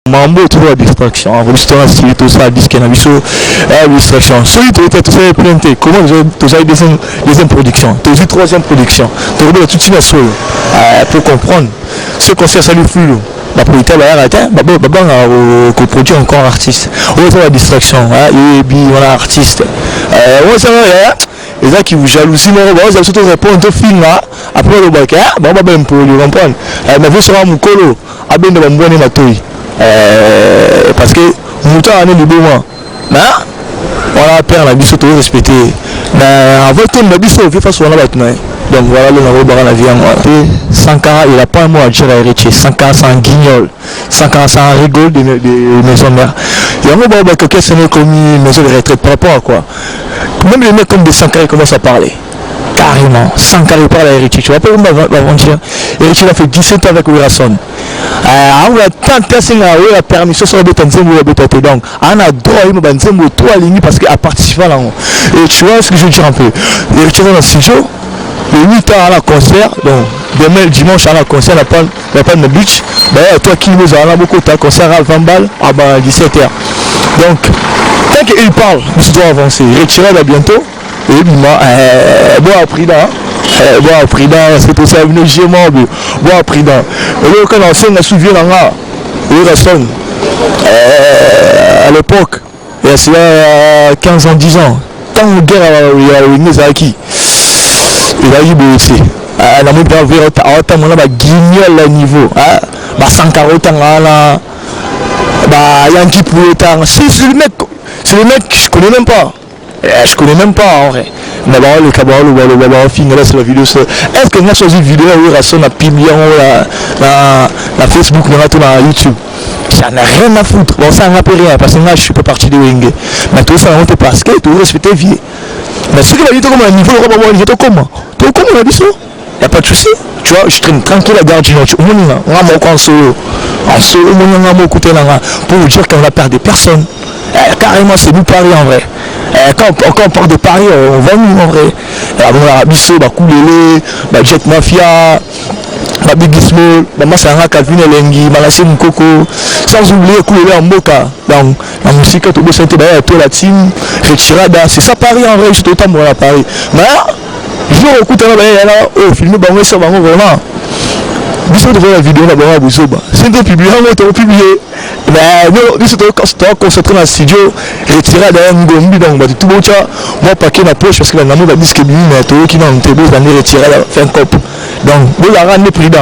mambo toujours distraction restaurant si tout ça disque na biso distraction celui tout ça planté comment tout ça deuxième production tout troisième production tout le tout ça pour comprendre ce concert ça lui flou la producteur va arrêter ko produire encore artiste on va la distraction et puis voilà artiste on ça les gens qui vous jalousie vous allez surtout répondre au film là après le bac bon ba ben pour le comprendre mais vous sera mukolo abende ba mbone matoi parce que mouton a né bon mais on a peur la biso tout respecter mais avant tout la biso fait face à la bête donc voilà le nouveau baran la vie en Sankara il a pas un mot à dire à héritier Sankara c'est un guignol Sankara c'est un rigole de maison mère il y a un mot que c'est comme une maison de retraite par rapport à quoi même les mecs comme des Sankara commencent à parler carrément Sankara parle à héritier tu vois pas comment va dire héritier a fait 17 ans avec Wilson on a tant de la permission sur le Tanzanie donc on a droit à une trois lignes parce qu'il a participé là et tu vois ce que je veux dire un peu héritier dans le studio le 8 ans à la concert donc demain dimanche à la concert la panne de beach toi qui nous a beaucoup de concert à 20 balles à 17h donc tant qu'il parle nous devons avancer retirer là bientôt et moi bon après là c'est pour ça une gément bon après là et là quand on s'est souviens là il reste à l'époque il y a 15 ans 10 ans tant on guerre à la qui il a eu aussi la moto va vers autant on a guignol à niveau Sankara autant là Yankee pour autant c'est le mec je connais même pas en vrai mais le cabaret le film là c'est la vidéo est-ce que nous avons une vidéo où il a publié la Facebook dans YouTube ça n'a rien à foutre bon ça n'a pas rien parce que moi je suis pas parti de Wenge mais tout ça on parce que tu respectes vie mais ce qui va dire comme un niveau comment on a dit ça il n'y a pas de souci tu vois je traîne tranquille à garde on a en solo pour vous dire qu'on va perdre des personnes carrément c'est nous Paris en vrai quand on part de Paris on va nous en vrai la Bisso Koulele Jet Mafia Big Small moi c'est un Calvin Elengi Malassé Mukoko sans oublier Koulele en Mboka donc la musique tout beau c'était toi la team Retirada c'est ça Paris en vrai j'étais autant à Paris mais je vais écouter là filmer ça vraiment Biso devant la vidéo là-bas à Bouzoba. C'est de publier, on va publier. Mais nous, nous sommes concentrés dans le studio, retirer derrière Ngombi, donc tout le monde, moi, paquet ma poche parce que la maman va dire que nous, mais tout qui n'ont pas besoin de retirer, faire un cop. Donc, nous la rendons plus